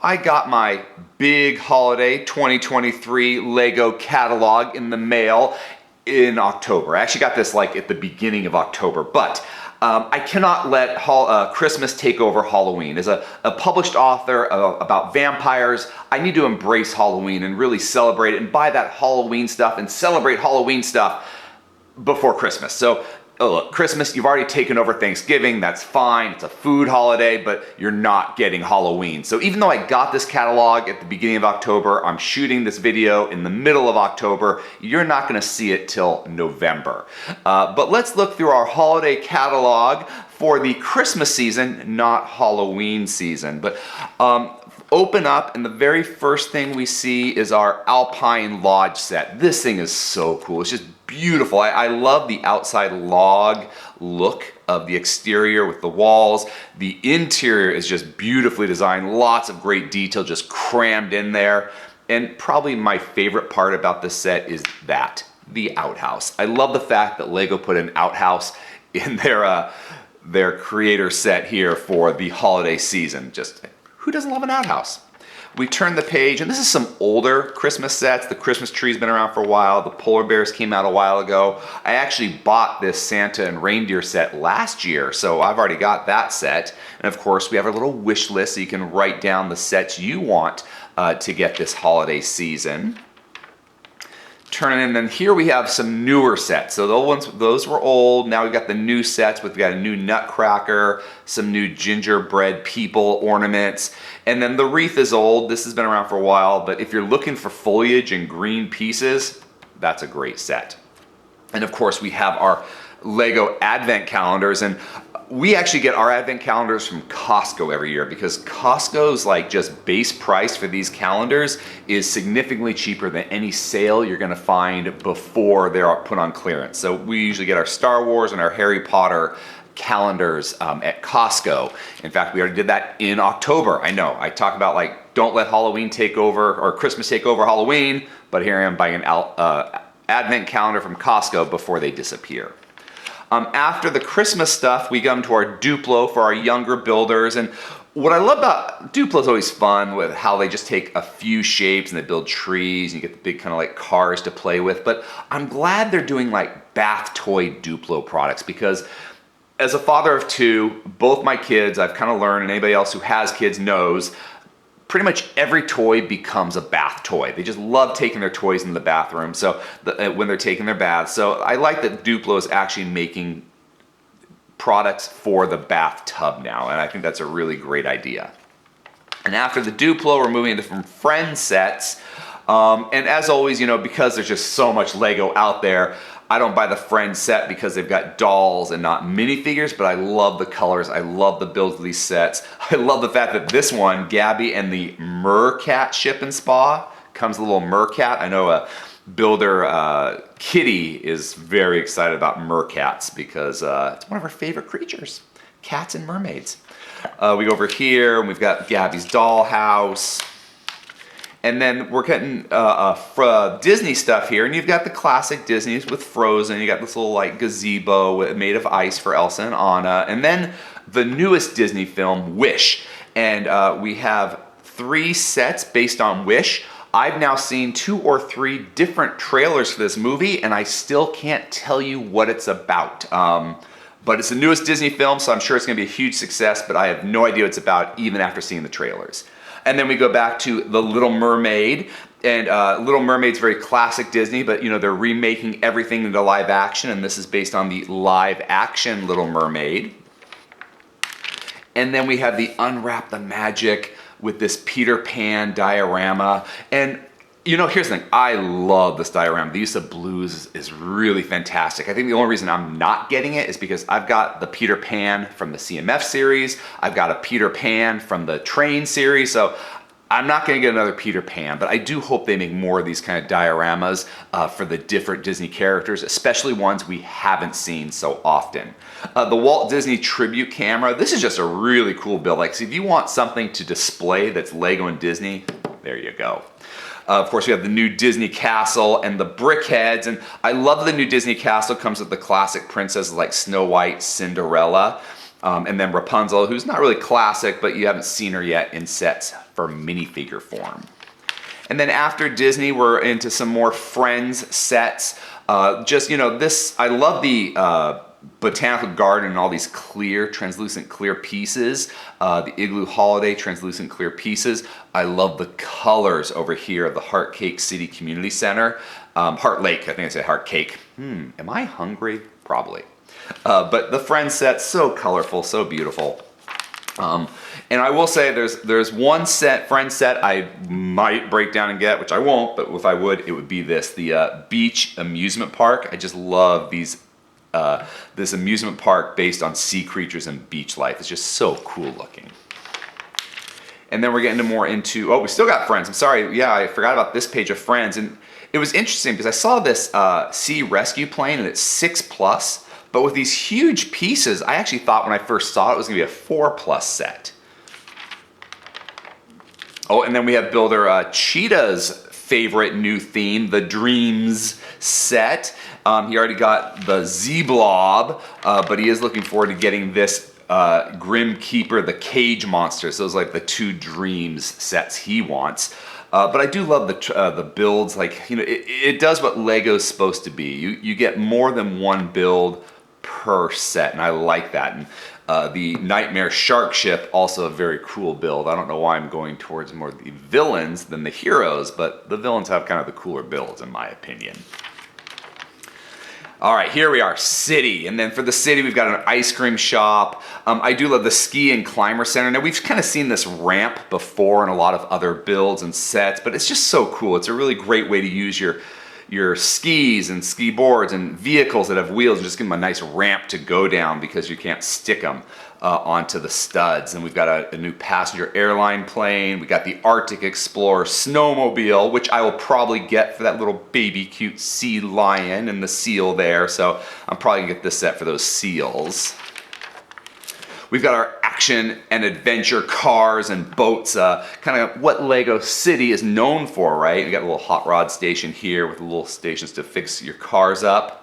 I got my big holiday 2023 Lego catalog in the mail in October. I actually got this like at the beginning of October, but I cannot let Christmas take over Halloween. As a published author about vampires, I need to embrace Halloween and really celebrate it and buy that Halloween stuff and celebrate Halloween stuff before Christmas. So look, Christmas, you've already taken over Thanksgiving, that's fine, it's a food holiday, but you're not getting Halloween. So even though I got this catalog at the beginning of October, I'm shooting this video in the middle of October, you're not gonna see it till November. But let's look through our holiday catalog for the Christmas season, not Halloween season. But open up, and the very first thing we see is our Alpine Lodge set. This thing is so cool, it's just beautiful. I love the outside log look of the exterior with the walls. The interior is just beautifully designed, lots of great detail just crammed in there. And probably my favorite part about this set is the outhouse. I love the fact that Lego put an outhouse in their creator set here for the holiday season. Just who doesn't love an outhouse? We turn the page, and this is some older Christmas sets. The Christmas tree's been around for a while. The polar bears came out a while ago. I actually bought this Santa and reindeer set last year, so I've already got that set. And of course, we have our little wish list, so you can write down the sets you want to get this holiday season. Turn it in, and here we have some newer sets. So those were old. Now we've got the new sets. We've got a new Nutcracker, some new gingerbread people ornaments, and then the wreath is old. This has been around for a while, but if you're looking for foliage and green pieces, that's a great set. And of course, we have our Lego Advent calendars, and we actually get our Advent calendars from Costco every year because Costco's like just base price for these calendars is significantly cheaper than any sale you're gonna find before they're put on clearance. So we usually get our Star Wars and our Harry Potter calendars at Costco. In fact, we already did that in October. I know, I talk about like, don't let Halloween take over or Christmas take over Halloween, but here I am buying an Advent calendar from Costco before they disappear. After the Christmas stuff, we come to our Duplo for our younger builders. And what I love about Duplo is always fun with how they just take a few shapes and they build trees and you get the big kind of like cars to play with. But I'm glad they're doing like bath toy Duplo products because as a father of two, both my kids, I've kind of learned, and anybody else who has kids knows, pretty much every toy becomes a bath toy. They just love taking their toys into the bathroom when they're taking their baths. So I like that Duplo is actually making products for the bathtub now, and I think that's a really great idea. And after the Duplo, we're moving into some friend sets. And as always, you know, because there's just so much Lego out there, I don't buy the friend set because they've got dolls and not minifigures, but I love the colors. I love the builds of these sets. I love the fact that this one, Gabby and the Mercat Ship and Spa, comes a little Mercat. I know a builder, Kitty, is very excited about mercats because it's one of her favorite creatures, cats and mermaids. We go over here and we've got Gabby's dollhouse. And then we're getting Disney stuff here, and you've got the classic Disney's with Frozen. You got this little like gazebo made of ice for Elsa and Anna, and then the newest Disney film, Wish. And we have 3 sets based on Wish. I've now seen 2 or 3 different trailers for this movie, and I still can't tell you what it's about. But it's the newest Disney film, so I'm sure it's gonna be a huge success, but I have no idea what it's about even after seeing the trailers. And then we go back to The Little Mermaid, and Little Mermaid's very classic Disney, but you know, they're remaking everything into live action, and this is based on the live action Little Mermaid. And then we have the Unwrap the Magic with this Peter Pan diorama. And you know, here's the thing, I love this diorama. The use of blues is really fantastic. I think the only reason I'm not getting it is because I've got the Peter Pan from the CMF series, I've got a Peter Pan from the Train series, so I'm not gonna get another Peter Pan, but I do hope they make more of these kind of dioramas for the different Disney characters, especially ones we haven't seen so often. The Walt Disney Tribute Camera, this is just a really cool build. Like, so if you want something to display that's Lego and Disney, there you go. Of course, we have the new Disney Castle and the BrickHeads, and I love the new Disney Castle. Comes with the classic princesses like Snow White, Cinderella. And then Rapunzel, who's not really classic, but you haven't seen her yet in sets for minifigure form. And then after Disney, we're into some more Friends sets. Just, you know, this, I love the Botanical Garden and all these clear, translucent clear pieces. The Igloo Holiday translucent clear pieces. I love the colors over here of the Heart Cake City Community Center. Heart Lake, I think I said Heart Cake. Am I hungry? Probably. But the Friends set, so colorful, so beautiful. And I will say there's one Friends set I might break down and get, which I won't, but if I would, it would be this, the Beach Amusement Park. I just love these, this amusement park based on sea creatures and beach life. It's just so cool looking. And then we're getting more into, oh, we still got Friends. I'm sorry, yeah, I forgot about this page of Friends. And it was interesting because I saw this sea rescue plane and it's 6+. But with these huge pieces, I actually thought when I first saw it was going to be a 4+ set. Oh, and then we have Builder Cheetah's favorite new theme, the Dreams set. He already got the Z-Blob, but he is looking forward to getting this Grim Keeper, the Cage Monster. So those are like the 2 Dreams sets he wants. But I do love the builds. Like, you know, it does what Lego's supposed to be. You get more than one build per set, and I like that. And the Nightmare Shark Ship, also a very cool build. I don't know why I'm going towards more the villains than the heroes, but the villains have kind of the cooler builds in my opinion. All right, here we are, City. And then for the City, we've got an ice cream shop. I do love the Ski and Climber Center. Now, we've kind of seen this ramp before in a lot of other builds and sets, but it's just so cool. It's a really great way to use your skis and ski boards and vehicles that have wheels, just give them a nice ramp to go down because you can't stick them onto the studs. And we've got a new passenger airline plane. We got the Arctic Explorer snowmobile, which I will probably get for that little baby cute sea lion and the seal there. So I'm probably gonna get this set for those seals. We've got our action and adventure cars and boats, kind of what Lego City is known for, right? We got a little hot rod station here with little stations to fix your cars up.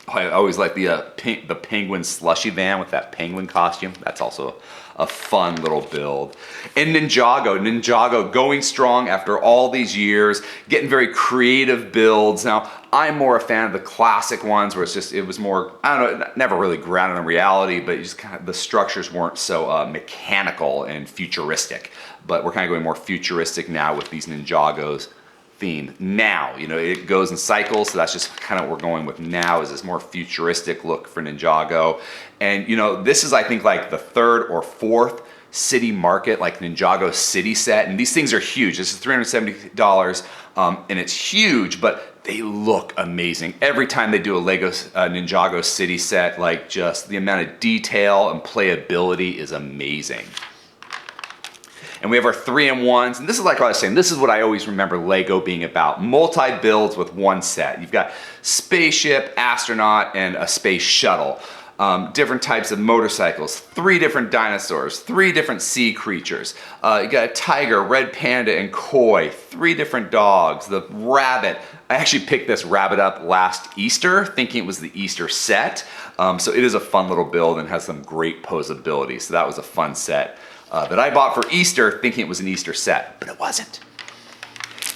I always like the penguin slushy van with that penguin costume. That's also a fun little build. And Ninjago going strong after all these years, getting very creative builds. Now, I'm more a fan of the classic ones where it was more, I don't know, never really grounded in reality, but just kind of the structures weren't so mechanical and futuristic. But we're kind of going more futuristic now with these Ninjagos theme. Now, you know, it goes in cycles, so that's just kind of what we're going with now, is this more futuristic look for Ninjago. And you know, this is I think like the 3rd or 4th City Market, like Ninjago City set, and these things are huge. This is $370, and it's huge, but they look amazing. Every time they do a Lego Ninjago City set, like just the amount of detail and playability is amazing. And we have our 3-in-1s, and this is like what I was saying, this is what I always remember Lego being about. Multi-builds with one set. You've got spaceship, astronaut, and a space shuttle. Different types of motorcycles, 3 different dinosaurs, 3 different sea creatures. You got a tiger, red panda, and koi, 3 different dogs, the rabbit. I actually picked this rabbit up last Easter, thinking it was the Easter set. So it is a fun little build and has some great posability. So that was a fun set that I bought for Easter, thinking it was an Easter set, but it wasn't.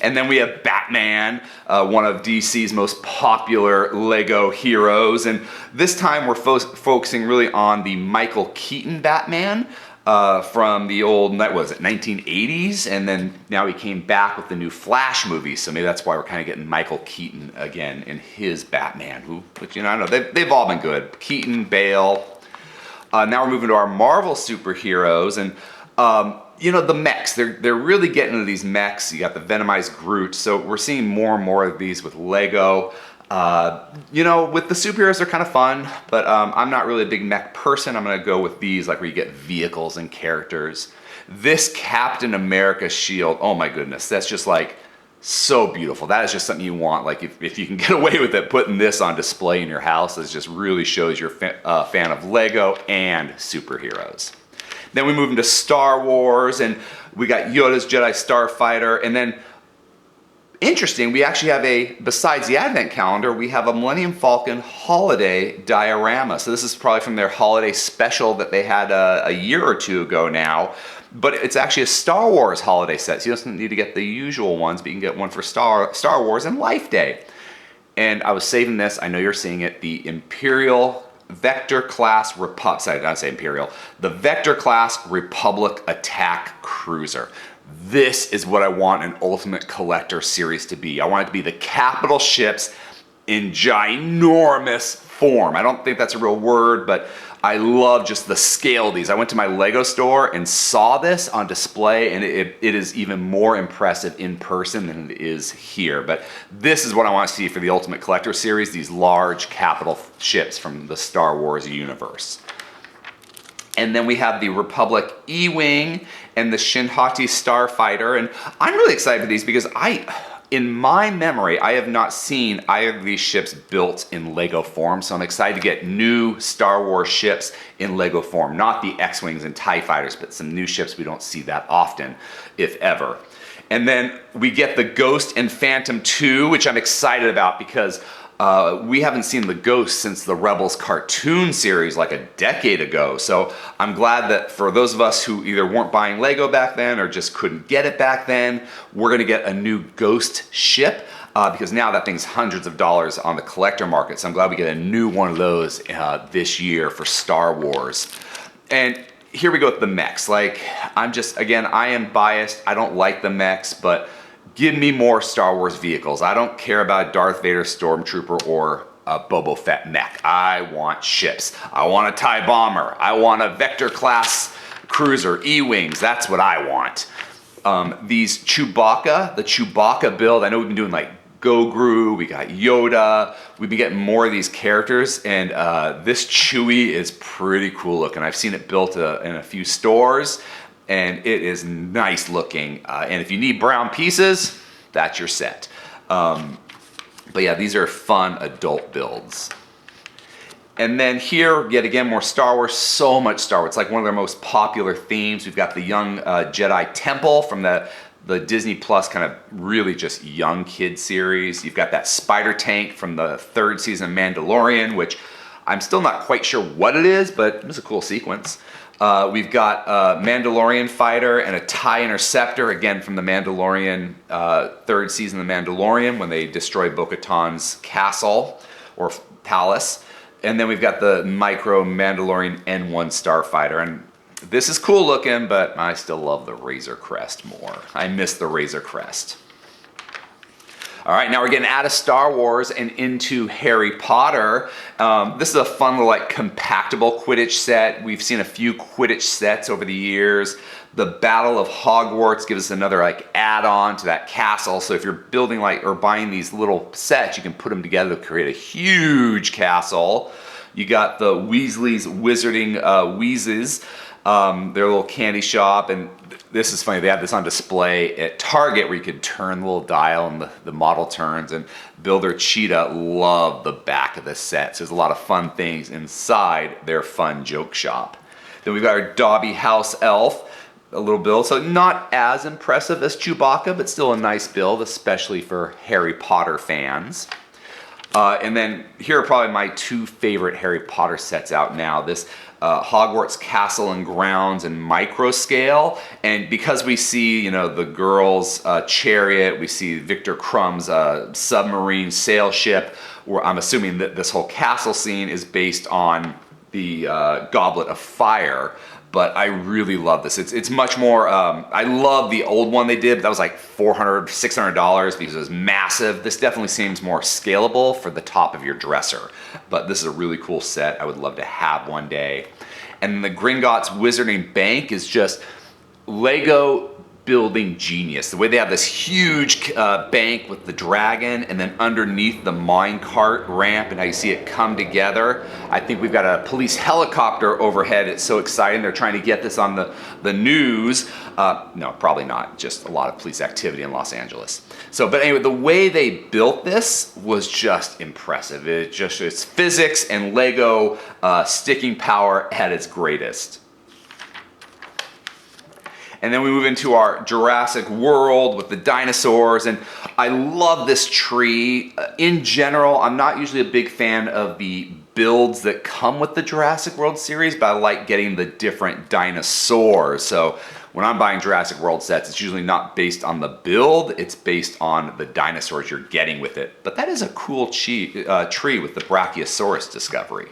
And then we have Batman, one of DC's most popular Lego heroes. And this time we're focusing really on the Michael Keaton Batman from the old, what was it, 1980s? And then now he came back with the new Flash movie. So maybe that's why we're kind of getting Michael Keaton again in his Batman, which, you know, I don't know, they've all been good. Keaton, Bale. Now we're moving to our Marvel superheroes. And you know, the mechs, they're really getting into these mechs. You got the Venomized Groot, so we're seeing more and more of these with Lego. You know, with the superheroes, they're kind of fun, but I'm not really a big mech person. I'm gonna go with these, like where you get vehicles and characters. This Captain America shield, oh my goodness, that's just like so beautiful. That is just something you want. Like if you can get away with it, putting this on display in your house, it just really shows you're a fan of Lego and superheroes. Then we move into Star Wars, and we got Yoda's Jedi Starfighter, and then interesting, we actually have besides the Advent calendar, we have a Millennium Falcon holiday diorama. So this is probably from their holiday special that they had a year or two ago now. But it's actually a Star Wars holiday set. So you don't need to get the usual ones, but you can get one for Star Wars and Life Day. And I was saving this, I know you're seeing it, the Imperial Vector Class Republic, sorry, did I say Imperial? The Vector Class Republic Attack Cruiser. This is what I want an Ultimate Collector series to be. I want it to be the capital ships in ginormous form. I don't think that's a real word, but I love just the scale of these. I went to my Lego store and saw this on display, and it is even more impressive in person than it is here. But this is what I want to see for the Ultimate Collector series, these large capital ships from the Star Wars universe. And then we have the Republic E-Wing and the Shinhati Starfighter. And I'm really excited for these because in my memory, I have not seen either of these ships built in Lego form. So I'm excited to get new Star Wars ships in Lego form. Not the X-Wings and TIE Fighters, but some new ships we don't see that often, if ever. And then we get the Ghost and Phantom 2, which I'm excited about because we haven't seen the Ghost since the Rebels cartoon series like a decade ago. So I'm glad that for those of us who either weren't buying Lego back then or just couldn't get it back then, we're gonna get a new Ghost ship because now that thing's hundreds of dollars on the collector market. So I'm glad we get a new one of those this year for Star Wars. And here we go with the mechs. Like, I am biased. I don't like the mechs, but give me more Star Wars vehicles. I don't care about Darth Vader Stormtrooper or a Boba Fett mech. I want ships. I want a TIE Bomber. I want a Vector class cruiser, E-Wings. That's what I want. These Chewbacca, the Chewbacca build, I know we've been doing like Gogru, we got Yoda, we've been getting more of these characters, and this Chewie is pretty cool looking. I've seen it built in a few stores, and it is nice looking. And if you need brown pieces, that's your set. But yeah, these are fun adult builds. And then here, yet again, more Star Wars, so much Star Wars. It's like one of their most popular themes. We've got the young Jedi Temple from the Disney Plus kind of really just young kid series. You've got that Spider Tank from the 3rd season of Mandalorian, which I'm still not quite sure what it is, but it was a cool sequence. We've got a Mandalorian fighter and a TIE Interceptor, again from the Mandalorian, 3rd season of The Mandalorian, when they destroy Bo-Katan's castle or palace. And then we've got the micro Mandalorian N1 Starfighter. And this is cool looking, but I still love the Razor Crest more. I miss the Razor Crest. All right, now we're getting out of Star Wars and into Harry Potter. This is a fun little like compactable Quidditch set. We've seen a few Quidditch sets over the years. The Battle of Hogwarts gives us another like add-on to that castle. So if you're building like or buying these little sets, you can put them together to create a huge castle. You got the Weasley's Wizarding Wheezes, their little candy shop, and this is funny, they have this on display at Target where you could turn the little dial and the model turns, and Builder Cheetah loved the back of this set. So there's a lot of fun things inside their fun joke shop. Then we've got our Dobby House Elf, a little build. So not as impressive as Chewbacca, but still a nice build, especially for Harry Potter fans. And then here are probably my 2 favorite Harry Potter sets out now. This Hogwarts Castle and Grounds in micro scale, and because we see, you know, the girls' chariot, we see Victor Crumb's submarine sail ship, where I'm assuming that this whole castle scene is based on the Goblet of Fire. But I really love this. It's much more, I love the old one they did, but that was like $400, $600 because it was massive. This definitely seems more scalable for the top of your dresser. But this is a really cool set I would love to have one day. And the Gringotts Wizarding Bank is just Lego building genius. The way they have this huge bank with the dragon, and then underneath the minecart ramp, and how you see it come together. I think we've got a police helicopter overhead. It's so exciting. They're trying to get this on the news. No, probably not. Just a lot of police activity in Los Angeles. So, but anyway, the way they built this was just impressive. It's physics and Lego sticking power at its greatest. And then we move into our Jurassic World with the dinosaurs, and I love this tree. In general, I'm not usually a big fan of the builds that come with the Jurassic World series, but I like getting the different dinosaurs. So when I'm buying Jurassic World sets, it's usually not based on the build, it's based on the dinosaurs you're getting with it. But that is a cool tree with the Brachiosaurus discovery.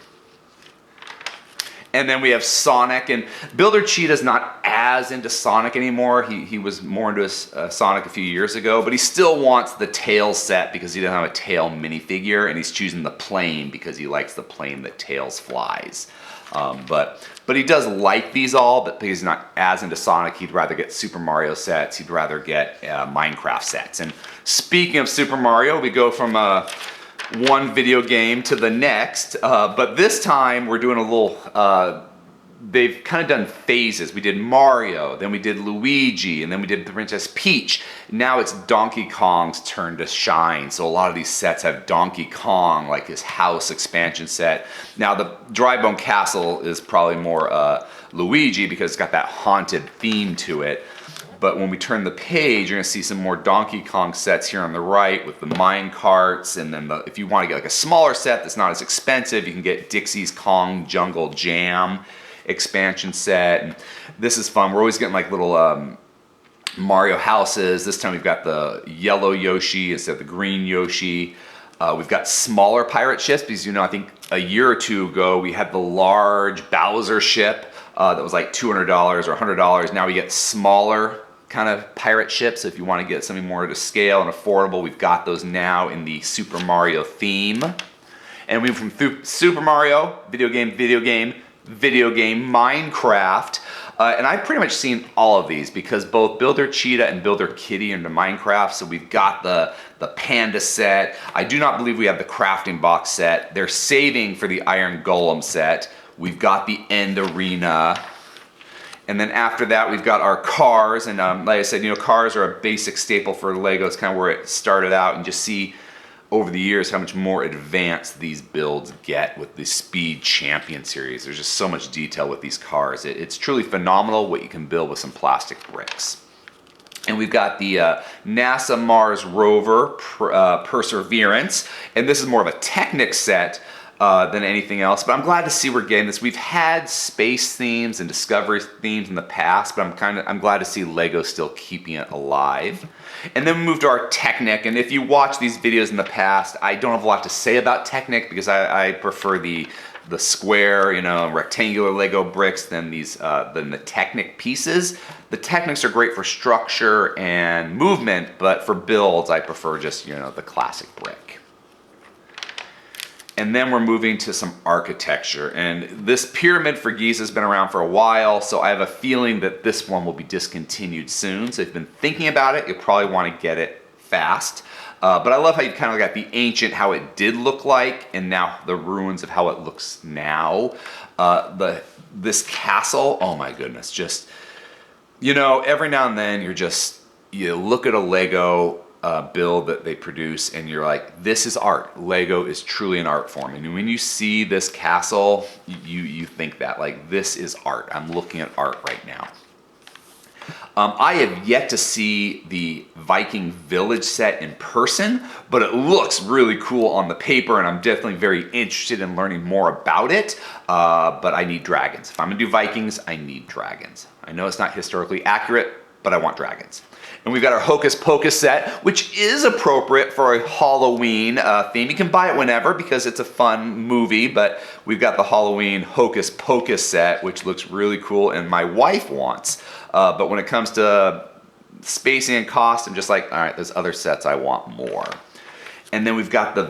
And then we have Sonic, and Builder Cheetah's not as into Sonic anymore. He was more into Sonic a few years ago, but he still wants the Tails set because he doesn't have a Tail minifigure, and he's choosing the plane because he likes the plane that Tails flies. But he does like these all, but because he's not as into Sonic, he'd rather get Super Mario sets, he'd rather get Minecraft sets. And speaking of Super Mario, we go from one video game to the next, but this time we're doing a little, they've kind of done phases. We did Mario, then we did Luigi, and then we did Princess Peach. Now it's Donkey Kong's turn to shine. So a lot of these sets have Donkey Kong, like his house expansion set. Now the Dry Bone Castle is probably more Luigi because it's got that haunted theme to it. But when we turn the page, you're gonna see some more Donkey Kong sets here on the right with the mine carts, and then if you wanna get like a smaller set that's not as expensive, you can get Dixie's Kong Jungle Jam expansion set. And this is fun. We're always getting like little Mario houses. This time we've got the yellow Yoshi instead of the green Yoshi. We've got smaller pirate ships because, you know, I think a year or two ago we had the large Bowser ship that was like $200 or $100. Now we get smaller kind of pirate ships. If you want to get something more to scale and affordable, we've got those now in the Super Mario theme. And we went from Super Mario, video game, Minecraft. And I've pretty much seen all of these because both Builder Cheetah and Builder Kitty are into Minecraft. So we've got the Panda set. I do not believe we have the Crafting Box set. They're saving for the Iron Golem set. We've got the End Arena. And then after that, we've got our cars. And like I said, you know, cars are a basic staple for Lego. It's kind of where it started out. And just see over the years how much more advanced these builds get with the Speed Champion series. There's just so much detail with these cars. It's truly phenomenal what you can build with some plastic bricks. And we've got the NASA Mars rover Perseverance. And this is more of a Technic set than anything else, but I'm glad to see we're getting this. We've had space themes and Discovery themes in the past, but I'm glad to see Lego still keeping it alive. And then we move to our Technic, and if you watch these videos in the past, I don't have a lot to say about Technic because I prefer the square, you know, rectangular Lego bricks than the Technic pieces. The Technics are great for structure and movement, but for builds, I prefer just, you know, the classic brick. And then we're moving to some architecture. And this pyramid for Giza has been around for a while, so I have a feeling that this one will be discontinued soon. So if you've been thinking about it, you'll probably want to get it fast. But I love how you kind of got the ancient, how it did look like, and now the ruins of how it looks now. This castle, oh my goodness, just, you know, every now and then you look at a Lego build that they produce and you're like, this is art. Lego is truly an art form. And when you see this castle, you think that, like, this is art. I'm looking at art right now. I have yet to see the Viking Village set in person, but it looks really cool on the paper, and I'm definitely very interested in learning more about it, but I need dragons. If I'm gonna do Vikings, I need dragons. I know it's not historically accurate, but I want dragons. And we've got our Hocus Pocus set, which is appropriate for a Halloween theme. You can buy it whenever because it's a fun movie, but we've got the Halloween Hocus Pocus set, which looks really cool and my wife wants. But when it comes to spacing and cost, I'm just like, all right, there's other sets I want more. And then we've got the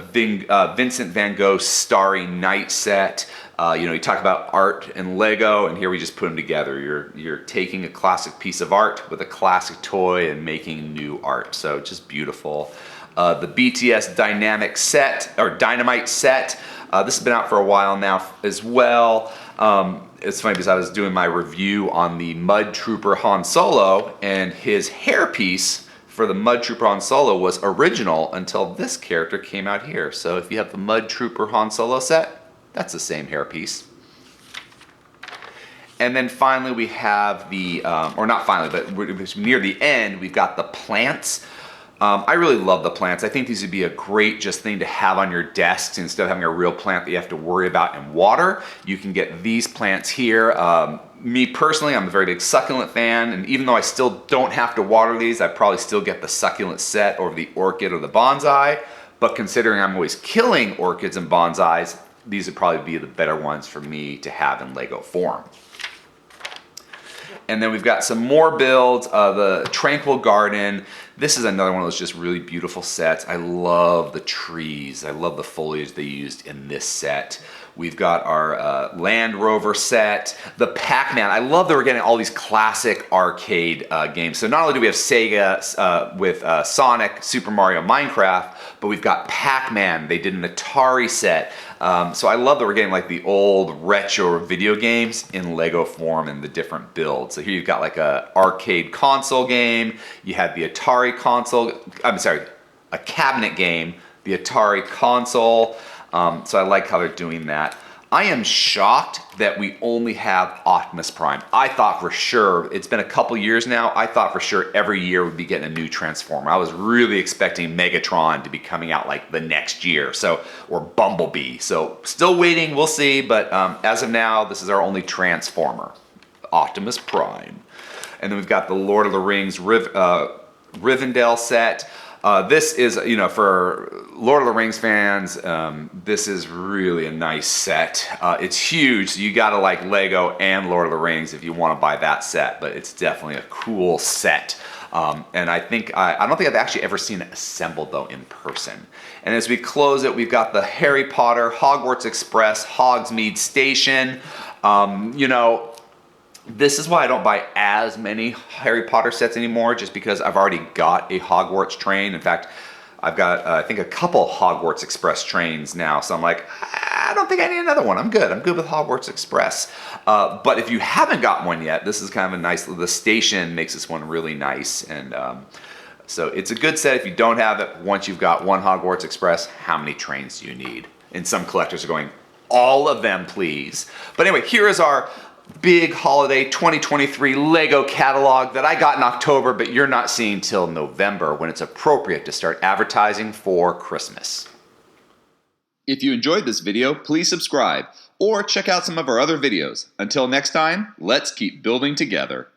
Vincent van Gogh Starry Night set. You know, you talk about art and Lego, and here we just put them together. You're taking a classic piece of art with a classic toy and making new art. So just beautiful. The BTS Dynamite set. This has been out for a while now as well. It's funny because I was doing my review on the Mud Trooper Han Solo, and his hairpiece for the Mud Trooper Han Solo was original until this character came out here. So if you have the Mud Trooper Han Solo set, that's the same hairpiece. And then finally we have the, or not finally, but near the end, we've got the plants. I really love the plants. I think these would be a great just thing to have on your desks instead of having a real plant that you have to worry about in water. You can get these plants here. Me personally, I'm a very big succulent fan, and even though I still don't have to water these, I probably still get the succulent set over the orchid or the bonsai. But considering I'm always killing orchids and bonsais, these would probably be the better ones for me to have in Lego form. And then we've got some more builds. The Tranquil Garden. This is another one of those just really beautiful sets. I love the trees. I love the foliage they used in this set. We've got our Land Rover set, the Pac-Man. I love that we're getting all these classic arcade games. So not only do we have Sega with Sonic, Super Mario, Minecraft, but we've got Pac-Man. They did an Atari set. So I love that we're getting like the old retro video games in Lego form in the different builds. So here you've got like a arcade console game. You have the Atari console, I'm sorry, a cabinet game, the Atari console. So I like how they're doing that. I am shocked that we only have Optimus Prime. I thought for sure, it's been a couple years now, I thought for sure every year we'd be getting a new Transformer. I was really expecting Megatron to be coming out like the next year, or Bumblebee. So still waiting, we'll see, but as of now, this is our only Transformer, Optimus Prime. And then we've got the Lord of the Rings Rivendell set. This is, for Lord of the Rings fans, this is really a nice set. It's huge, so you gotta like Lego and Lord of the Rings if you want to buy that set, but it's definitely a cool set. And I don't think I've actually ever seen it assembled though in person. And as we close it, we've got the Harry Potter Hogwarts Express Hogsmeade Station. This is why I don't buy as many Harry Potter sets anymore, just because I've already got a Hogwarts train. In fact, I've got, I think, a couple Hogwarts Express trains now. So I'm like, I don't think I need another one. I'm good with Hogwarts Express. But if you haven't got one yet, this is kind of a nice, the station makes this one really nice. And so it's a good set if you don't have it. Once you've got one Hogwarts Express, how many trains do you need? And some collectors are going, all of them, please. But anyway, here is our big holiday 2023 Lego catalog that I got in October, but you're not seeing till November when it's appropriate to start advertising for Christmas. If you enjoyed this video, please subscribe or check out some of our other videos. Until next time, let's keep building together.